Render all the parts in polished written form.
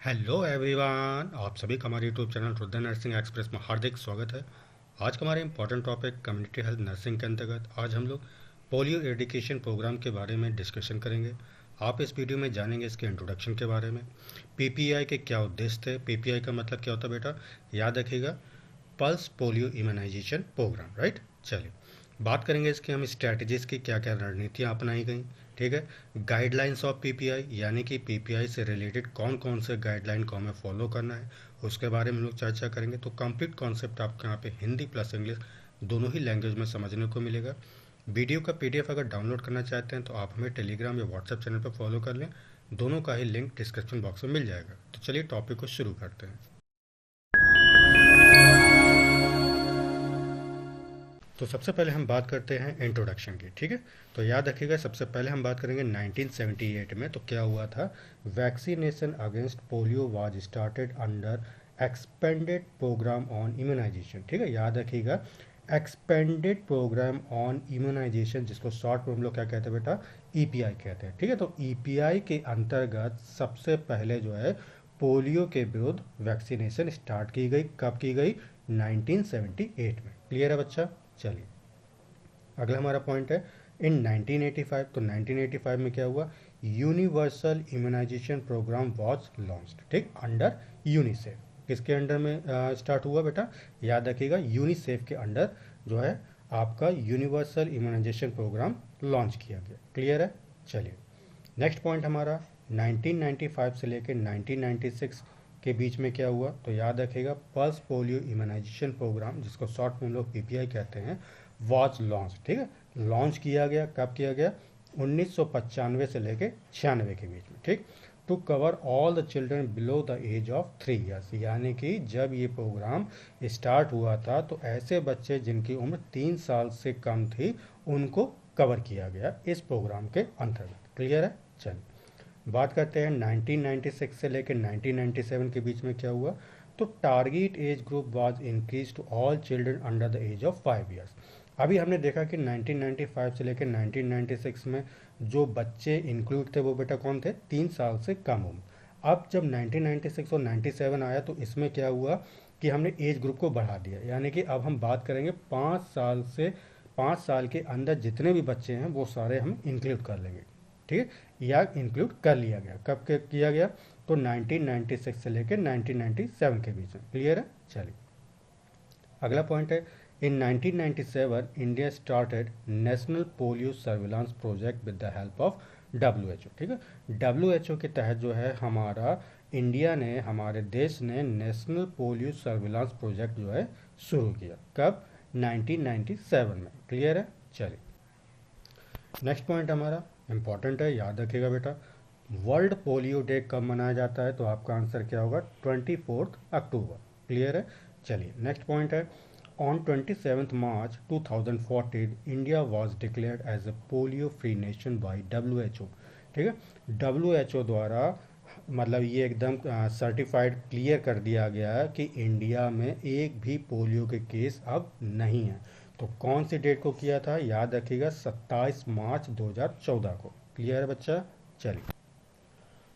Hello everyone, आप सभी का हमारे YouTube channel Rudra nursing express में हार्दिक स्वागत है। आज का हमारा important topic community health nursing के अंतर्गत आज हम लोग पोलियो एडिकेशन प्रोग्राम के बारे में डिस्कशन करेंगे। आप इस वीडियो में जानेंगे इसके इंट्रोडक्शन के बारे में, पीपीआई के क्या उद्देश्य थे, पीपीआई का मतलब क्या होता है बेटा, याद रखिएगा, pulse polio immunisation programme, right. चलिए बात करेंगे इसकी हम स्ट्रैटेजीज की, क्या क्या रणनीतियाँ अपनाई गई, ठीक है। गाइडलाइंस ऑफ पीपीआई यानी कि पीपीआई से रिलेटेड कौन कौन से गाइडलाइन को हमें फॉलो करना है उसके बारे में हम लोग चर्चा करेंगे। तो कंप्लीट कॉन्सेप्ट आपको यहाँ पे हिंदी प्लस इंग्लिश दोनों ही लैंग्वेज में समझने को मिलेगा। वीडियो का पीडीएफ अगर डाउनलोड करना चाहते हैं तो आप हमें टेलीग्राम या व्हाट्सएप चैनल पर फॉलो कर लें, दोनों का ही लिंक डिस्क्रिप्शन बॉक्स में मिल जाएगा। तो चलिए टॉपिक को शुरू करते हैं। तो सबसे पहले हम बात करते हैं इंट्रोडक्शन की, ठीक है। तो याद रखिएगा, सबसे पहले हम बात करेंगे 1978 में तो क्या हुआ था। Vaccination against polio was started under expanded programme on immunisation, ठीक है। याद रखिएगा, एक्सपेंडेड प्रोग्राम ऑन इम्यूनाइजेशन, जिसको शॉर्ट में हम लोग क्या कहते हैं बेटा, ईपीआई कहते हैं, ठीक है। तो ईपीआई के अंतर्गत सबसे पहले जो है पोलियो के विरुद्ध वैक्सीनेशन स्टार्ट की गई। कब की गई? 1978 में। क्लियर है बच्चा? चलिए अगला हमारा पॉइंट है इन 1985। तो 1985 में क्या हुआ? Universal immunisation programme was launched, ठीक, अंडर यूनिसेफ। किसके अंडर में स्टार्ट हुआ बेटा? याद रखिएगा, यूनिसेफ के अंडर जो है आपका यूनिवर्सल इम्यूनाइजेशन प्रोग्राम लॉन्च किया गया। क्लियर है? चलिए नेक्स्ट पॉइंट हमारा 1995 से लेकर 1996 के बीच में क्या हुआ? तो याद रखिएगा, पल्स पोलियो इम्यूनाइजेशन प्रोग्राम, जिसको शॉर्ट में हम लोग पीपीआई कहते हैं, वॉज लॉन्च, ठीक है। लॉन्च किया गया, कब किया गया? 1995 से लेकर 96 के बीच में, ठीक। To cover all the children below the age of 3 years, यानी कि जब ये प्रोग्राम स्टार्ट हुआ था तो ऐसे बच्चे जिनकी उम्र 3 साल से कम थी उनको कवर किया गया इस प्रोग्राम के अंतर्गत। क्लियर है? चलिए बात करते हैं 1996 से लेकर 1997 के बीच में क्या हुआ। तो target age group was increase to all children under the age of 5 years. अभी हमने देखा कि 1995 से लेकर 1996 में जो बच्चे इंक्लूड थे वो बेटा कौन थे? 3 साल से कम उम्र। अब जब 1996 और 97 आया तो इसमें क्या हुआ कि हमने एज ग्रुप को बढ़ा दिया, यानी कि अब हम बात करेंगे 5 साल से 5 साल के अंदर जितने भी बच्चे हैं वो सारे हम इंक्लूड कर लेंगे, ठीक है। या इंक्लूड कर लिया गया। कब किया गया? तो 1996 से लेकर 1997 के बीच में। क्लियर है? चलिए अगला पॉइंट है इन 1997 India started national polio surveillance project with the help of WHO, ठीक है। डब्ल्यूएचओ के तहत जो है हमारा इंडिया ने, हमारे देश ने नेशनल पोलियो सर्विलांस प्रोजेक्ट जो है शुरू किया। कब? 1997 में। क्लियर है? चलिए नेक्स्ट पॉइंट हमारा इंपॉर्टेंट है, याद रखिएगा बेटा। वर्ल्ड पोलियो डे कब मनाया जाता है? तो आपका आंसर क्या होगा? 24 अक्टूबर। क्लियर है? चलिए नेक्स्ट पॉइंट है on 27 March 2014 India was declared as a polio free nation by WHO, ठीक है। डब्ल्यूएचओ द्वारा मतलब ये एकदम सर्टिफाइड क्लियर कर दिया गया है कि इंडिया में एक भी पोलियो के केस अब नहीं है। तो कौन सी डेट को किया था? याद रखिएगा, 27 मार्च 2014 को। क्लियर है बच्चा? चलिए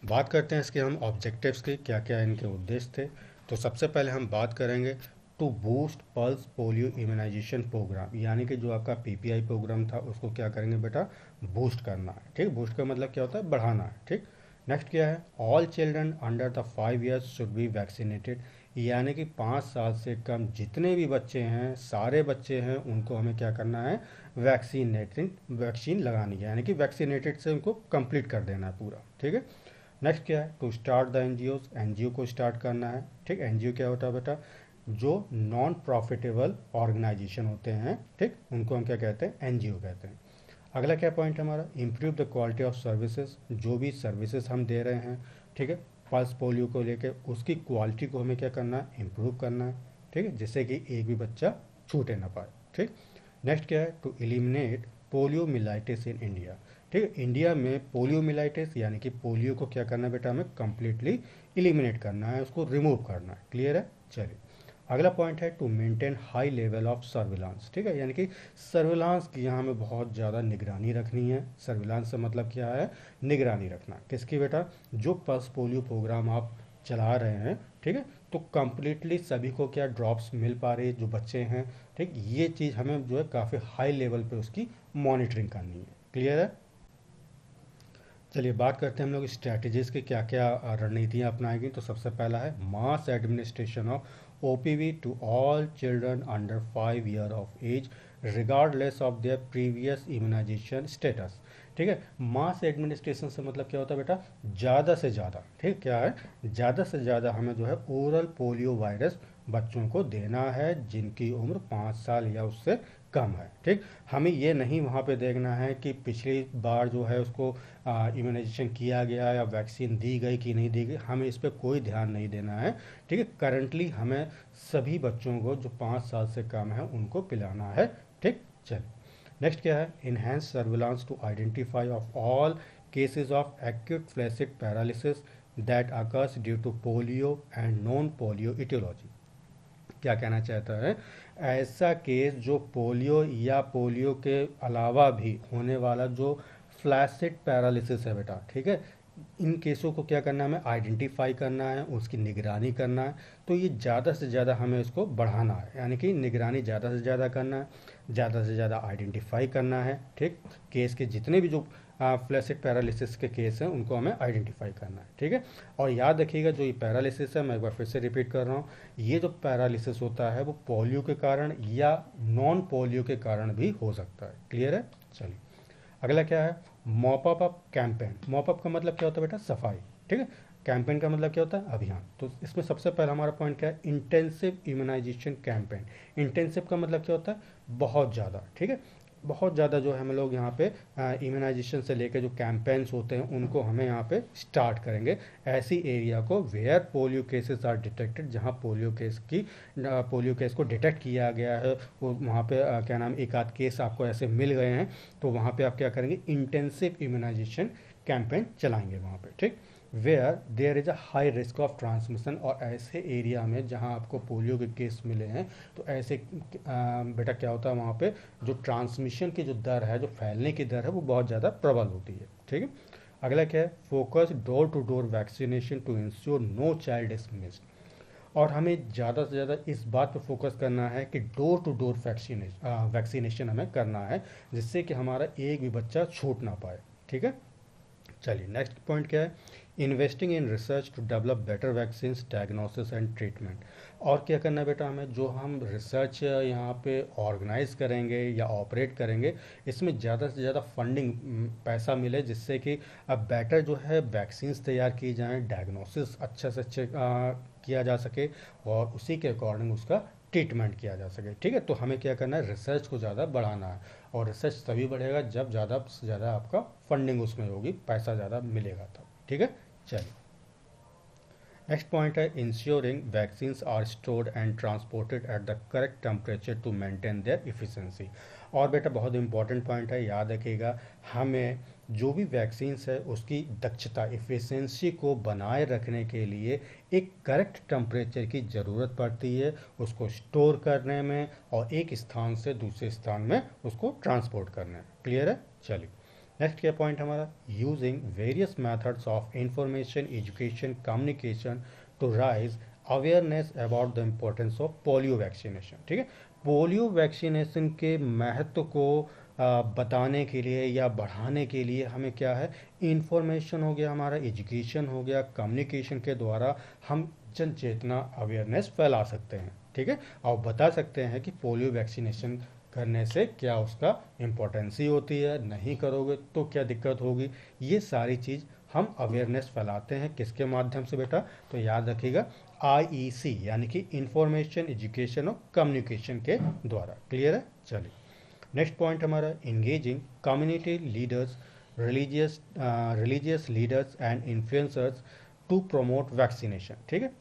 बात करते हैं इसके हम ऑब्जेक्टिव्स के, क्या क्या इनके उद्देश्य थे। तो सबसे पहले हम बात करेंगे to boost pulse polio immunisation programme, यानी कि जो आपका पीपीआई प्रोग्राम था उसको क्या करेंगे बेटा? बूस्ट करना है, ठीक। बूस्ट का मतलब क्या होता है? बढ़ाना है, ठीक। नेक्स्ट क्या है? All children under the 5 years should be vaccinated, यानी कि 5 साल से कम जितने भी बच्चे हैं, सारे बच्चे हैं, उनको हमें क्या करना है? वैक्सीन लगानी है, यानी कि वैक्सीनेटेड से उनको कंप्लीट कर देना है पूरा, ठीक है। नेक्स्ट क्या है? To start the NGOs, NGO को स्टार्ट करना है, ठीक। एनजीओ क्या होता है बेटा? जो नॉन प्रॉफिटेबल ऑर्गेनाइजेशन होते हैं, ठीक, उनको हम क्या कहते हैं? एनजीओ कहते हैं। अगला क्या पॉइंट है हमारा? Improve the quality of services, जो भी सर्विसेज हम दे रहे हैं, ठीक है, पल्स पोलियो को लेकर उसकी क्वालिटी को हमें क्या करना है? इम्प्रूव करना है, ठीक है, जिससे कि एक भी बच्चा छूटे ना पाए, ठीक। नेक्स्ट क्या है? To eliminate polio myelitis in India, ठीक है। इंडिया में पोलियो मिलाइटिस यानी कि पोलियो को क्या करना है बेटा? हमें कंप्लीटली एलिमिनेट करना है, उसको रिमूव करना है। क्लियर है? चलिए अगला पॉइंट है to maintain high level of surveillance, ठीक है, यानी कि सर्विलांस की यहाँ हमें बहुत ज़्यादा निगरानी रखनी है। सर्विलांस से मतलब क्या है? निगरानी रखना। किसकी बेटा? जो पल्स पोलियो प्रोग्राम आप चला रहे हैं, ठीक है, तो कंप्लीटली सभी को क्या ड्रॉप्स मिल पा रही है जो बच्चे हैं, ठीक, ये चीज़ हमें जो है काफ़ी हाई लेवल पे उसकी मॉनिटरिंग करनी है। क्लियर है? चलिए बात करते हैं हम लोग स्ट्रैटेजीज़ की क्या क्या रणनीतियाँ अपनाएंगी। तो सबसे पहला है mass administration of OPV to all children under 5 year of age regardless of their previous immunisation status. ठीक है, मास एडमिनिस्ट्रेशन से मतलब क्या होता है बेटा, ज़्यादा से ज़्यादा, ठीक, क्या है, ज़्यादा से ज़्यादा हमें जो है ओरल पोलियो वायरस बच्चों को देना है जिनकी उम्र 5 साल या उससे कम है। ठीक, हमें ये नहीं वहाँ पे देखना है कि पिछली बार जो है उसको इम्यूनाइजेशन किया गया या वैक्सीन दी गई कि नहीं दी गई, हमें इस पर कोई ध्यान नहीं देना है। ठीक है, करंटली हमें सभी बच्चों को जो 5 साल से कम है उनको पिलाना है। ठीक, चलिए नेक्स्ट क्या है, enhance surveillance to identify of all cases of acute flaccid paralysis that occurs due to polio and non polio aetiology. क्या कहना चाहता है, ऐसा केस जो पोलियो या पोलियो के अलावा भी होने वाला जो फ्लैसिड पैरालिसिस है बेटा, ठीक है, इन केसों को क्या करना है, हमें आइडेंटिफाई करना है, उसकी निगरानी करना है। तो ये ज़्यादा से ज़्यादा हमें इसको बढ़ाना है, यानी कि निगरानी ज़्यादा से ज़्यादा करना है, ज़्यादा से ज़्यादा आइडेंटिफाई करना है। ठीक, केस के जितने भी जो फ्लैसिड पैरालिसिस के केस हैं उनको हमें आइडेंटिफाई करना है। ठीक है, और याद रखिएगा जो ये पैरालिसिस है, मैं एक बार फिर से रिपीट कर रहा हूँ, ये जो पैरालिसिस होता है वो पोलियो के कारण या नॉन पोलियो के कारण भी हो सकता है। क्लियर है? चलिए अगला क्या है, mop up campaign. Mop up का मतलब क्या होता है बेटा, सफाई। ठीक है, कैंपेन का मतलब क्या होता है, अभियान। तो इसमें सबसे पहला हमारा पॉइंट क्या है, इंटेंसिव इम्यूनाइजेशन कैंपेन। इंटेंसिव का मतलब क्या होता है, बहुत ज़्यादा। ठीक है, बहुत ज़्यादा जो है हम लोग यहाँ पे इम्यूनाइजेशन से लेकर जो कैंपेन्स होते हैं उनको हमें यहाँ पे स्टार्ट करेंगे ऐसी एरिया को where polio cases are detected, जहाँ पोलियो केस को डिटेक्ट किया गया है, वो वहाँ पे क्या नाम, एक आध केस आपको ऐसे मिल गए हैं, तो वहाँ पे आप क्या करेंगे, इंटेंसिव इम्यूनाइजेशन कैंपेन चलाएंगे वहाँ पे। ठीक, where there is a high risk of transmission, और ऐसे एरिया में जहाँ आपको पोलियो के केस मिले हैं तो ऐसे बेटा क्या होता है, वहाँ पे जो ट्रांसमिशन की जो दर है, जो फैलने की दर है, वो बहुत ज़्यादा प्रबल होती है। ठीक है, अगला क्या है, focus door to door vaccination to ensure no child is missed. और हमें ज़्यादा से ज़्यादा इस बात पर फोकस करना है कि डोर टू डोर वैक्सीनेशन हमें करना है, जिससे कि हमारा एक भी बच्चा छूट ना पाए। ठीक है, चलिए नेक्स्ट पॉइंट क्या है, investing in research to develop better vaccine diagnosis and treatment. और क्या करना है बेटा, हमें जो हम रिसर्च यहाँ पे ऑर्गेनाइज करेंगे या ऑपरेट करेंगे, इसमें ज़्यादा से ज़्यादा फंडिंग पैसा मिले, जिससे कि अब बेटर जो है वैक्सीन्स तैयार की जाएँ, डायग्नोसिस अच्छा से अच्छे किया जा सके और उसी के अकॉर्डिंग उसका ट्रीटमेंट किया जा सके। ठीक है, तो हमें क्या करना है, रिसर्च को ज़्यादा बढ़ाना है, और रिसर्च तभी बढ़ेगा जब ज़्यादा से ज़्यादा आपका फंडिंग उसमें होगी, पैसा ज़्यादा मिलेगा तब। ठीक है, चलिए नेक्स्ट पॉइंट है, ensuring vaccines are stored and transported at the correct temperature to maintain their efficiency. और बेटा बहुत इंपॉर्टेंट पॉइंट है, याद रखिएगा, हमें जो भी वैक्सीन्स है उसकी दक्षता, इफिशिएंसी को बनाए रखने के लिए एक करेक्ट टेम्परेचर की ज़रूरत पड़ती है, उसको स्टोर करने में और एक स्थान से दूसरे स्थान में उसको ट्रांसपोर्ट करने में। क्लियर है? चलिए नेक्स्ट क्या पॉइंट हमारा, using various methods of information education communication to raise awareness about the importance of polio vaccination. ठीक है, पोलियो वैक्सीनेशन के महत्व को बताने के लिए या बढ़ाने के लिए हमें क्या है, इंफॉर्मेशन हो गया, हमारा एजुकेशन हो गया, कम्युनिकेशन के द्वारा हम जन चेतना अवेयरनेस फैला सकते हैं। ठीक है, और बता सकते हैं कि पोलियो वैक्सीनेशन करने से क्या उसका इम्पोर्टेंसी होती है, नहीं करोगे तो क्या दिक्कत होगी, ये सारी चीज़ हम अवेयरनेस फैलाते हैं किसके माध्यम से बेटा, तो याद रखिएगा IEC यानी कि इंफॉर्मेशन एजुकेशन और कम्युनिकेशन के द्वारा। क्लियर है? चलिए नेक्स्ट पॉइंट हमारा, engaging community leaders, religious leaders and influencers to promote vaccination. ठीक है,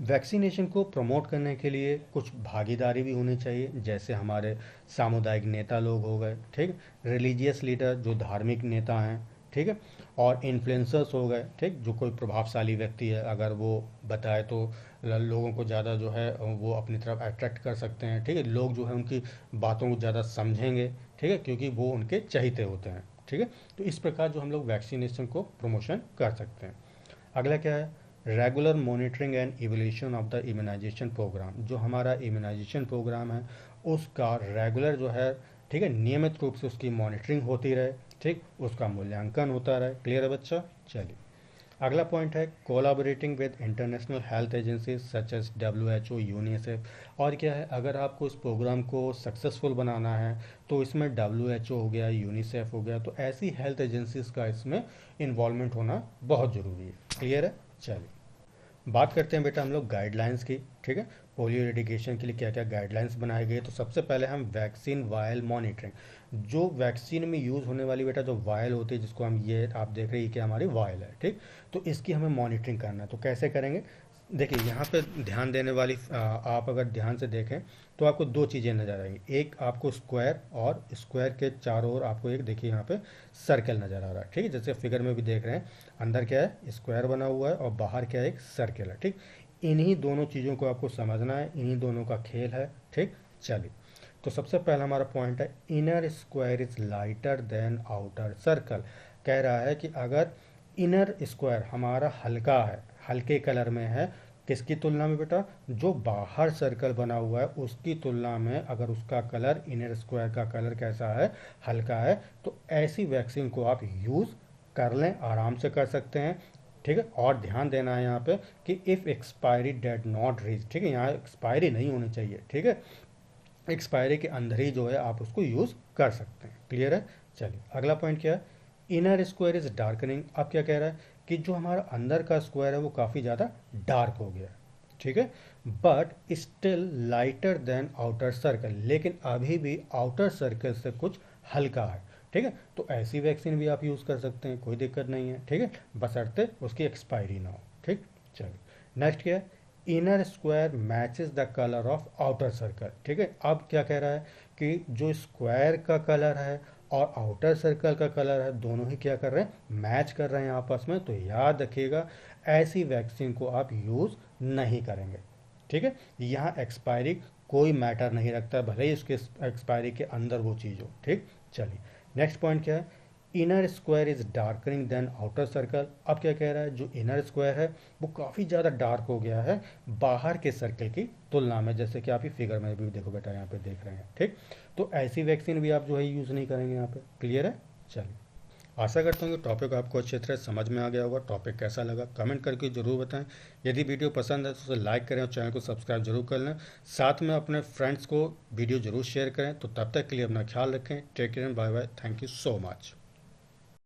वैक्सीनेशन को प्रमोट करने के लिए कुछ भागीदारी भी होनी चाहिए, जैसे हमारे सामुदायिक नेता लोग हो गए, ठीक, रिलीजियस लीडर जो धार्मिक नेता हैं, ठीक है, और इन्फ्लुएंसर्स हो गए, ठीक, जो कोई प्रभावशाली व्यक्ति है, अगर वो बताए तो लोगों को ज़्यादा जो है वो अपनी तरफ अट्रैक्ट कर सकते हैं। ठीक है, लोग जो है उनकी बातों को ज़्यादा समझेंगे, ठीक है, क्योंकि वो उनके चहीते होते हैं। ठीक है, तो इस प्रकार जो हम लोग वैक्सीनेशन को प्रमोशन कर सकते हैं। अगला क्या है, regular monitoring and evolution of the immunisation programme, जो हमारा इम्यूनाइजेशन प्रोग्राम है उसका रेगुलर जो है, ठीक है, नियमित रूप से उसकी मॉनिटरिंग होती रहे, ठीक, उसका मूल्यांकन होता रहे। क्लियर है बच्चा? चलिए अगला पॉइंट है collaborating with international health agencies such as WHO, UNICEF. और क्या है, अगर आपको इस प्रोग्राम को सक्सेसफुल बनाना है तो इसमें WHO हो गया, यूनिसेफ हो गया, तो ऐसी हेल्थ एजेंसीज का इसमें इन्वॉल्वमेंट होना बहुत ज़रूरी है। क्लियर है? चलिए बात करते हैं बेटा हम लोग गाइडलाइंस की। ठीक है, पोलियो एडिकेशन के लिए क्या क्या गाइडलाइंस बनाए गए। तो सबसे पहले हम वैक्सीन वायल मॉनिटरिंग, जो वैक्सीन में यूज़ होने वाली बेटा जो वायल होती है, जिसको हम ये आप देख रहे हैं कि हमारी वायल है, ठीक, तो इसकी हमें मॉनिटरिंग करना है। तो कैसे करेंगे, देखिए यहाँ पे ध्यान देने वाली आप अगर ध्यान से देखें तो आपको दो चीज़ें नज़र आएंगी। एक आपको स्क्वायर, और स्क्वायर के चारों ओर आपको एक देखिए यहाँ पे सर्कल नज़र आ रहा है, ठीक है, जैसे फिगर में भी देख रहे हैं, अंदर क्या है स्क्वायर बना हुआ है और बाहर क्या है एक सर्कल है, ठीक। इन्हीं दोनों चीज़ों को आपको समझना है, इन्हीं दोनों का खेल है, ठीक। चलिए तो सबसे पहला हमारा पॉइंट है inner square is lighter than outer circle. कह रहा है कि अगर इनर स्क्वायर हमारा हल्का है, हल्के कलर में है, किसकी तुलना में बेटा, जो बाहर सर्कल बना हुआ है उसकी तुलना में अगर उसका कलर, इनर स्क्वायर का कलर कैसा है, हल्का है, तो ऐसी वैक्सीन को आप यूज़ कर लें, आराम से कर सकते हैं। ठीक है, और ध्यान देना है यहाँ पे कि if expiry date not reach, ठीक है, यहाँ एक्सपायरी नहीं होनी चाहिए, ठीक है, एक्सपायरी के अंदर ही जो है आप उसको यूज़ कर सकते हैं। क्लियर है? चलिए अगला पॉइंट क्या है, इनर स्क्वायर इज डार्कनिंग। अब क्या कह रहा है कि जो हमारा अंदर का स्क्वायर है वो काफ़ी ज़्यादा डार्क हो गया है, ठीक है, but still lighter than outer circle, लेकिन अभी भी आउटर सर्कल से कुछ हल्का है, ठीक है, तो ऐसी वैक्सीन भी आप यूज़ कर सकते हैं, कोई दिक्कत नहीं है, ठीक है, बशर्ते उसकी एक्सपायरी ना हो, ठीक। चलिए नेक्स्ट क्या है, inner square matches the colour of outer circle, ठीक है। अब क्या कह रहा है कि जो स्क्वायर का कलर है और आउटर सर्कल का कलर है, दोनों ही क्या कर रहे हैं, मैच कर रहे हैं आपस में। तो याद रखिएगा ऐसी वैक्सीन को आप यूज़ नहीं करेंगे, ठीक है। यहाँ एक्सपायरी कोई मैटर नहीं रखता, भले ही उसके एक्सपायरी के अंदर वो चीज़ हो, ठीक। चलिए नेक्स्ट पॉइंट क्या है, inner square is darkening than outer circle. अब क्या कह रहा है, जो इनर स्क्वायर है वो काफ़ी ज़्यादा डार्क हो गया है बाहर के सर्कल की तुलना में, जैसे कि आप ये फिगर में भी देखो बेटा यहाँ पे देख रहे हैं, ठीक। तो ऐसी वैक्सीन भी आप जो है यूज़ नहीं करेंगे यहाँ पे। क्लियर है? चलिए आशा करता हूँ कि टॉपिक आपको अच्छी तरह समझ में आ गया होगा। टॉपिक कैसा लगा कमेंट करके ज़रूर बताएं। यदि वीडियो पसंद है तो उसे लाइक करें और चैनल को सब्सक्राइब जरूर कर लें। साथ में अपने फ्रेंड्स को वीडियो जरूर शेयर करें। तो तब तक के लिए अपना ख्याल रखें। Take care, bye bye, thank you so much.